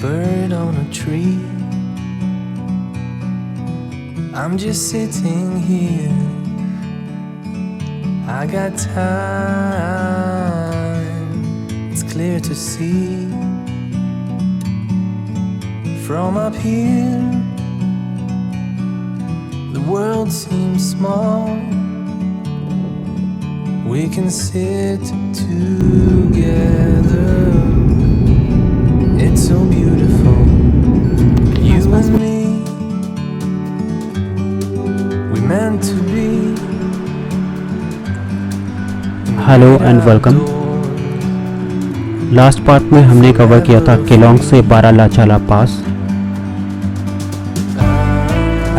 bird on a tree. I'm just sitting here. I got time. It's clear to see. From up here, the world seems small. We can sit together. It's so beautiful. You and me, we meant to be. Hello and welcome. Last part में हमने cover किया था केलोंग से Baralacha La pass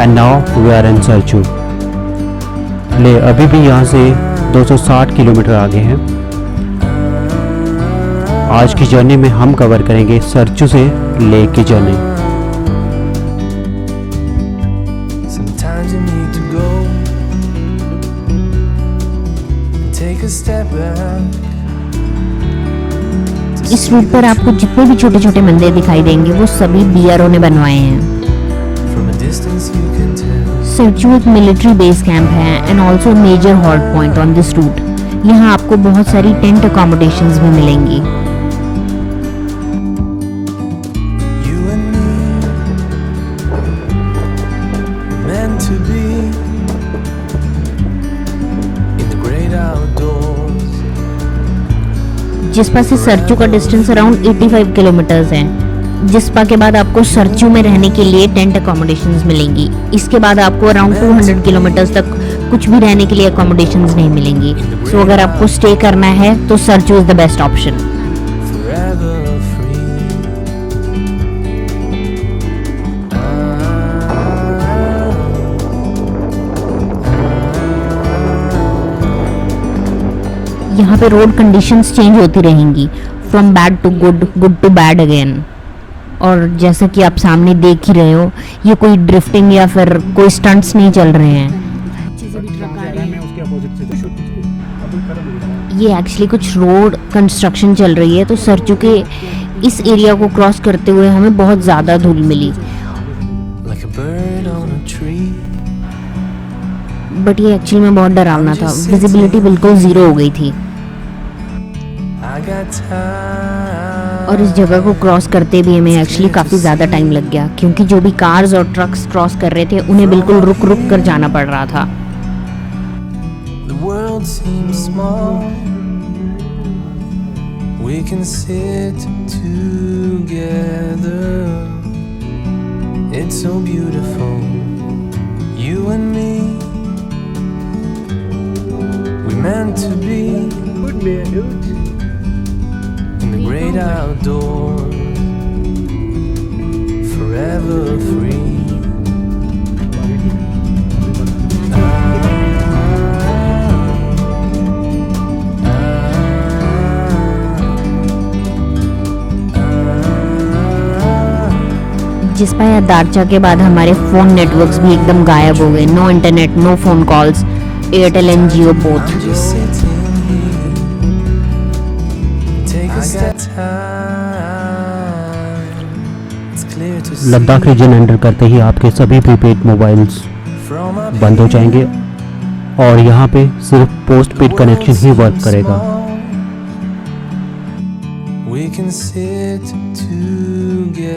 and now we are in Sarchu. Leh अभी भी यहाँ से 260 kilometre आगे हैं। आज की जर्नी में हम कवर करेंगे सरचू से ले की journey. Sometimes you need to go and take a step back. इस रूट पर आपको जितने भी छोटे छोटे मंदिर दिखाई देंगे वो सभी बीआरओ ने बनवाए हैं। From a distance you can tell. Sarchu एक मिलिट्री बेस कैंप है and also major halt point on this route. यहाँ आपको बहुत सारी टेंट अकोमोडेशंस भी मिलेंगी। You and me, meant to be in the great outdoors. Jispa से सरचू का डिस्टेंस अराउंड 85 किलोमीटर्स है। जिस्पा के बाद आपको सरचू में रहने के लिए टेंट अकोमोडेशंस मिलेंगी। इसके बाद आपको अराउंड 200 किलोमीटर्स तक कुछ भी रहने के लिए अकोमोडेशंस नहीं मिलेंगी। सो अगर आपको स्टे करना है तो Sarchu is the best option. Forever free. यहाँ पे रोड कंडीशंस चेंज होती रहेंगी, from bad to good, good to bad again. और जैसा कि आप सामने देख ही रहे हो, ये कोई ड्रिफ्टिंग या फिर कोई स्टंट्स नहीं चल रहे हैं। ये एक्चुअली कुछ रोड कंस्ट्रक्शन चल रही है, तो सरचू के इस एरिया को क्रॉस करते हुए हमें बहुत ज़्यादा धूल मिली। Like a bird on a tree. But ये एक्चुअली में बहुत डरावना था, विजिबिलिटी बिल्कुल ज़ीरो हो गई थी। I got time. और इस जगह को क्रॉस करते भी हमें एक्चुअली काफ़ी ज़्यादा टाइम लग गया, क्योंकि जो भी कार्स और ट्रक्स क्रॉस कर रहे थे उन्हें बिल्कुल रुक रुक कर जाना पड़ रहा था। The world seems small. We can sit together. It's so beautiful. You and me, we meant to be in the great outdoors. Forever free. Jispa या दारचा के बाद हमारे फ़ोन नेटवर्क्स भी एकदम गायब हो गए। No internet, no phone calls, Airtel and Jio both. I'm just sitting here. Take a step. It's clear to see. Ladakh region enter करते ही आपके सभी प्रीपेड मोबाइल्स From up बंद हो जाएंगे और यहाँ पे सिर्फ पोस्ट पेड कनेक्शन ही वर्क करेगा। We can sit together.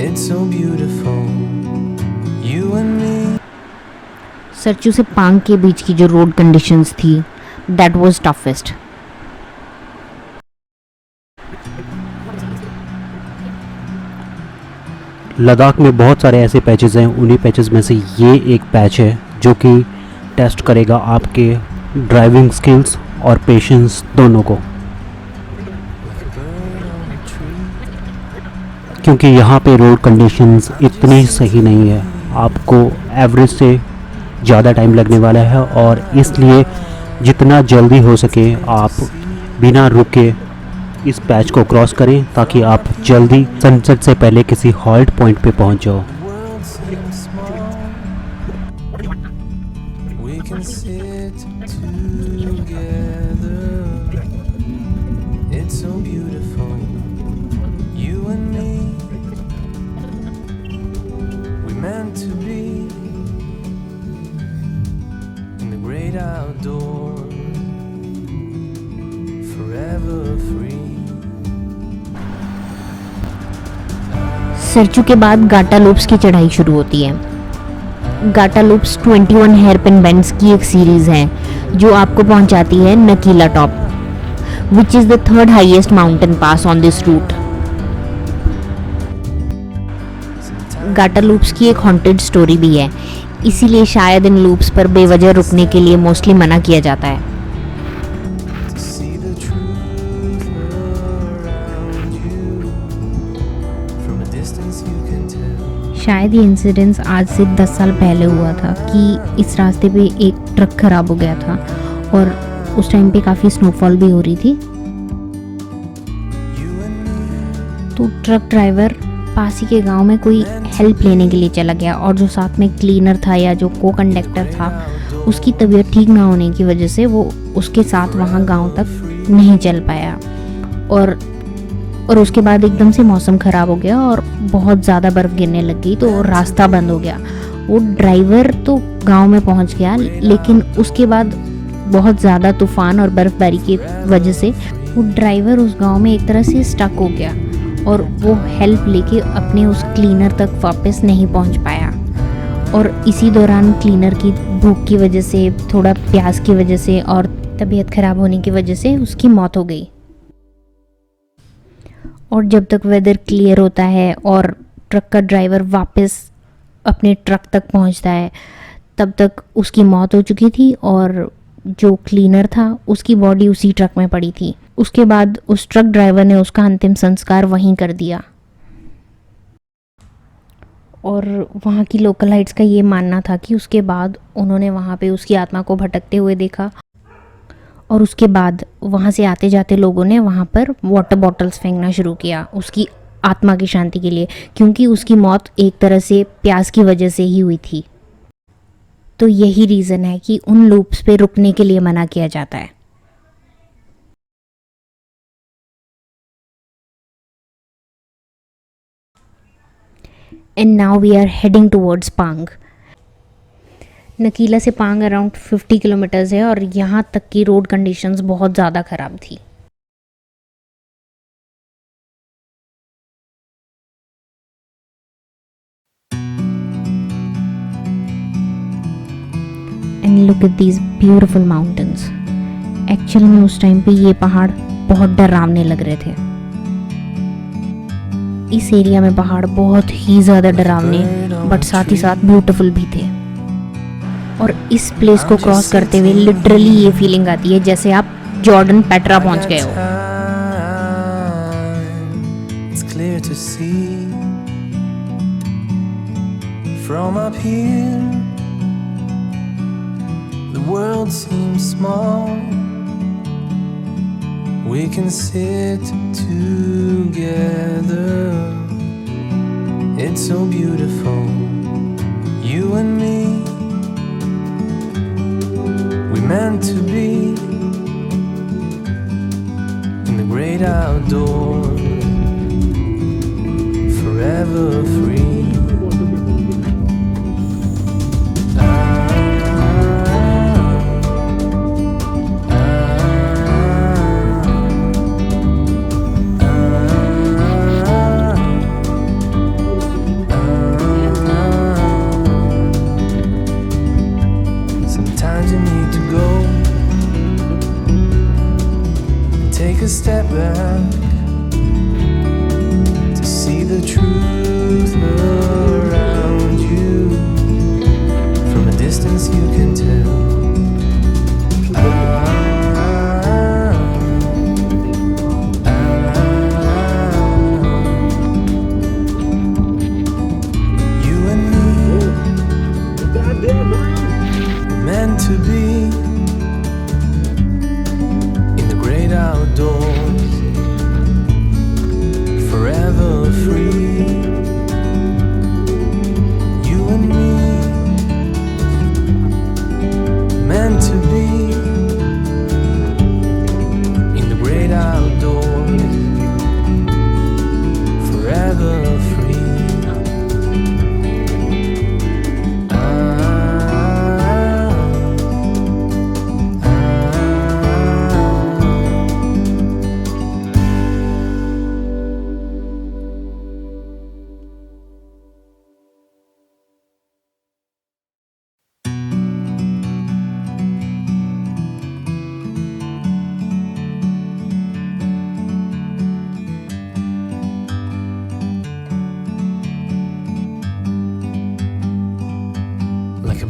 It's so beautiful. You and me. Sarchu से पांग के बीच की जो रोड कंडीशंस थी, दैट वाज टफेस्ट। लद्दाख में बहुत सारे ऐसे पैचेस हैं, उन्हीं पैचेस में से ये एक पैच है जो कि टेस्ट करेगा आपके ड्राइविंग स्किल्स और पेशेंस दोनों को, क्योंकि यहाँ पे रोड कंडीशंस इतनी सही नहीं है। आपको एवरेज से ज़्यादा टाइम लगने वाला है और इसलिए जितना जल्दी हो सके आप बिना रुके इस पैच को क्रॉस करें ताकि आप जल्दी सनसेट से पहले किसी हॉल्ट पॉइंट पे पहुंच जाओ। सरचू के बाद गाटा लूप्स की चढ़ाई शुरू होती है। गाटा लूप्स 21 हेयरपिन बेंड्स की एक सीरीज है जो आपको पहुंचाती है Nakeela top, which is the third highest mountain pass on this route. Gata loops की एक हॉन्टेड स्टोरी भी है, इसीलिए शायद इन लूप्स पर बेवजह रुकने के लिए मोस्टली मना किया जाता है। to see the truth around you. From a distance you can tell. शायद ये इंसिडेंस आज से 10 साल पहले हुआ था कि इस रास्ते पे एक ट्रक खराब हो गया था और उस टाइम पे काफ़ी स्नोफॉल भी हो रही थी। You and me, तो ट्रक ड्राइवर पास ही के गांव में कोई हेल्प लेने के लिए चला गया और जो साथ में क्लीनर था या जो को कंडक्टर था उसकी तबीयत ठीक ना होने की वजह से वो उसके साथ वहाँ गांव तक नहीं चल पाया और उसके बाद एकदम से मौसम ख़राब हो गया और बहुत ज़्यादा बर्फ़ गिरने लग गई तो रास्ता बंद हो गया। वो ड्राइवर तो गांव में पहुंच गया लेकिन उसके बाद बहुत ज़्यादा तूफ़ान और बर्फ़बारी की वजह से वो ड्राइवर उस गांव में एक तरह से स्टक हो गया और वो हेल्प लेके अपने उस क्लीनर तक वापस नहीं पहुंच पाया। और इसी दौरान क्लीनर की भूख की वजह से, थोड़ा प्यास की वजह से और तबीयत ख़राब होने की वजह से उसकी मौत हो गई। और जब तक वेदर क्लियर होता है और ट्रक का ड्राइवर वापस अपने ट्रक तक पहुंचता है तब तक उसकी मौत हो चुकी थी और जो क्लीनर था उसकी बॉडी उसी ट्रक में पड़ी थी। उसके बाद उस ट्रक ड्राइवर ने उसका अंतिम संस्कार वहीं कर दिया। और वहाँ की लोकलाइट्स का ये मानना था कि उसके बाद उन्होंने वहाँ पे उसकी आत्मा को भटकते हुए देखा और उसके बाद वहाँ से आते जाते लोगों ने वहाँ पर वाटर बॉटल्स फेंकना शुरू किया उसकी आत्मा की शांति के लिए, क्योंकि उसकी मौत एक तरह से प्यास की वजह से ही हुई थी। तो यही रीज़न है कि उन लूप्स पे रुकने के लिए मना किया जाता है। And now we are heading towards Pang. Nakeela से पांग अराउंड 50 किलोमीटर्स है और यहाँ तक की रोड कंडीशंस बहुत ज़्यादा ख़राब थी। And look at these beautiful mountains. Actually में उस टाइम पे ये पहाड़ बहुत डरावने लग रहे थे। इस एरिया में पहाड़ बहुत ही ज़्यादा डरावने बट साथ ही साथ ब्यूटीफुल भी थे। और इस प्लेस को क्रॉस करते हुए लिटरली ये फीलिंग आती है जैसे आप जॉर्डन पेट्रा पहुंच गए हो। It's clear to see from up here. The world seems small. We can sit together. It's so beautiful, you and me. We meant to be in the great outdoors, forever free.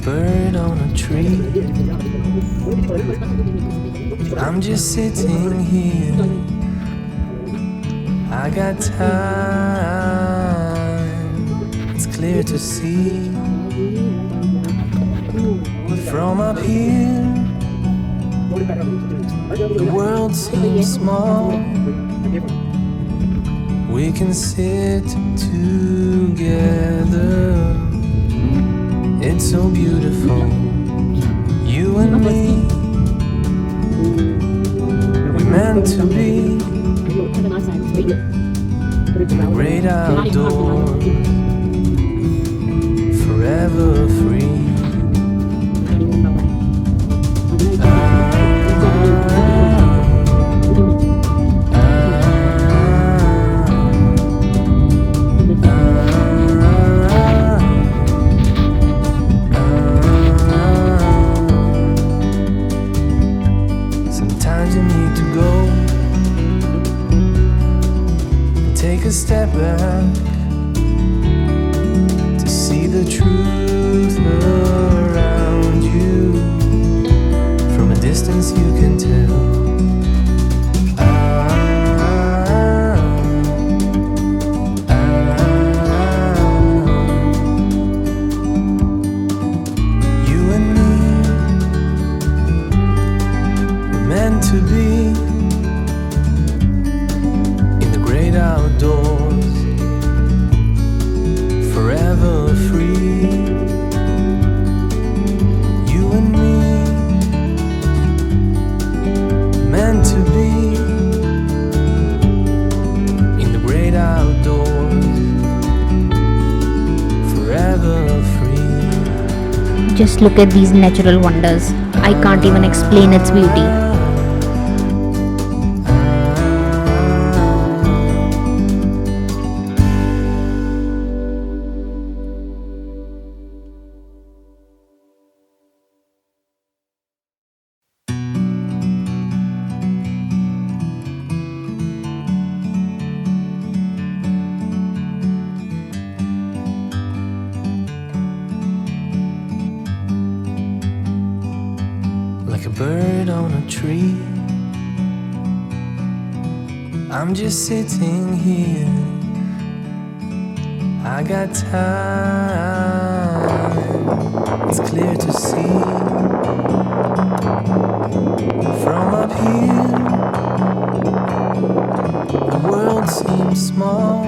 bird on a tree. I'm just sitting here. I got time. It's clear to see. From up here, the world seems small. We can sit together. It's so beautiful, you and me. We're meant to be in the great outdoors, forever free. Sometimes you need to go and take a step back to see the truth around you. From a distance you can tell. You and me, we're meant to be in the great outdoors, forever free. You and me, meant to be in the great outdoors, forever free. Just look at these natural wonders. I can't even explain its beauty. Like a bird on a tree, I'm just sitting here. I got time. It's clear to see. From up here, the world seems small.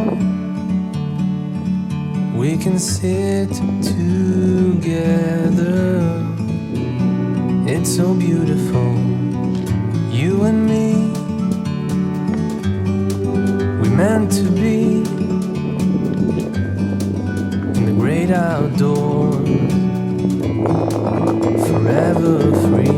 We can sit together. It's so beautiful, you and me. We're meant to be in the great outdoors, forever free.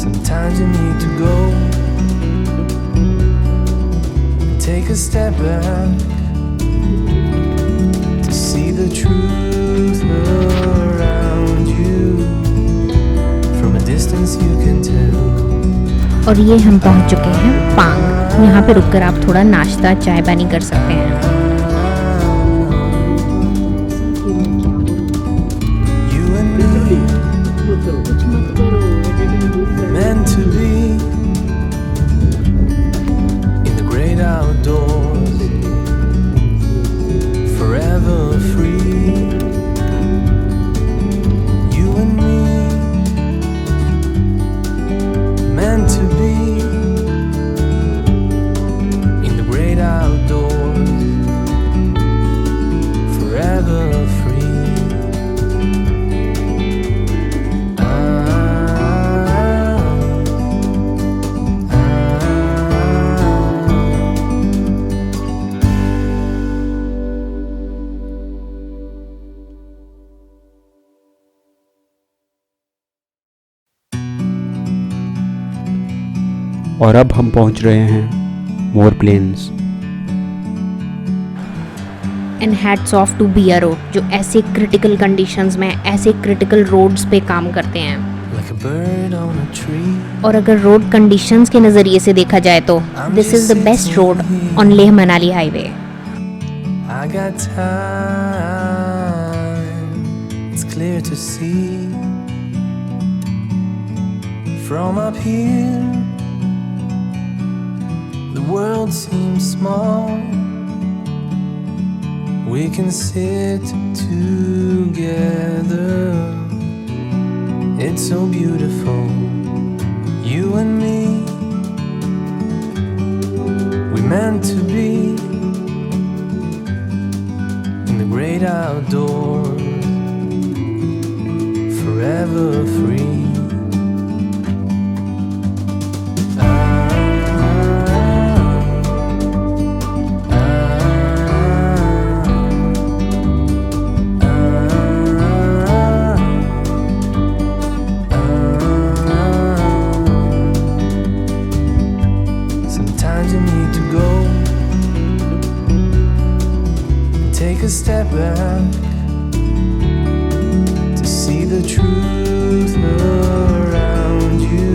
Sometimes you need to go and take a step back to see the truth around you. From a distance you can tell. और ये हम पहुंच चुके हैं पांग। यहाँ पे रुककर आप थोड़ा नाश्ता चाय पानी कर सकते हैं। You and me, meant to be in the great outdoors, forever free. You and me, meant to be in the great outdoors, forever free. और अब हम पहुंच रहे हैं more plains. And hats off to BRO जो ऐसे critical conditions में ऐसे क्रिटिकल रोड्स पे काम करते हैं। like a bird on a tree. और अगर रोड कंडीशंस के नज़रिए से देखा जाए तो this is the best road on Leh Manali highway. I got time, it's clear to see. From up here, the world seems small. We can sit together. It's so beautiful, you and me. We meant to be in the great outdoors, forever free. Sometimes you need to go and take a step back to see the truth around you.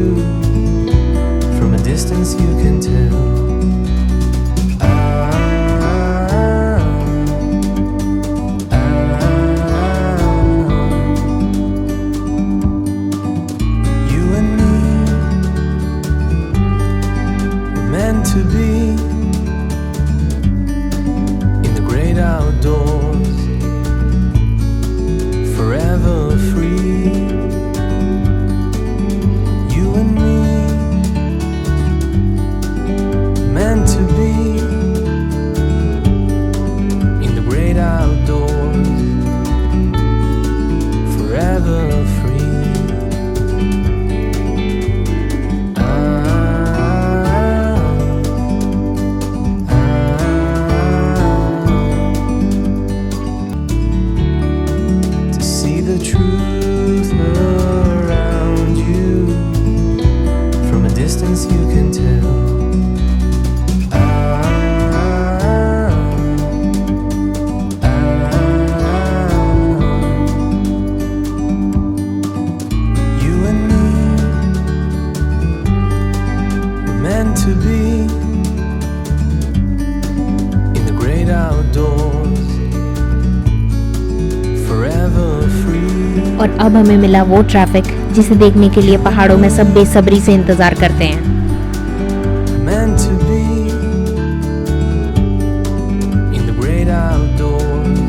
From a distance you can tell. You and me were meant to be in the great outdoors, forever free. You and me meant to be in the great outdoors, forever free. To see the truth around you, from a distance you can tell. You and me were meant to be in the great outdoors, forever free. और अब हमें मिला वो traffic जिसे देखने के लिए पहाड़ों में सब बेसब्री से इंतज़ार करते हैं। Meant to be in the great outdoors,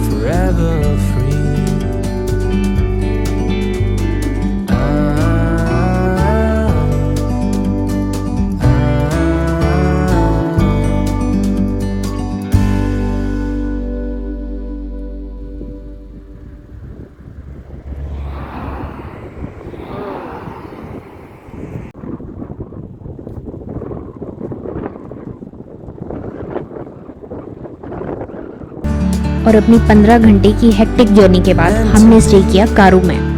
forever free. और अपनी 15 घंटे की हेक्टिक जर्नी के बाद हमने स्टे किया कारू में।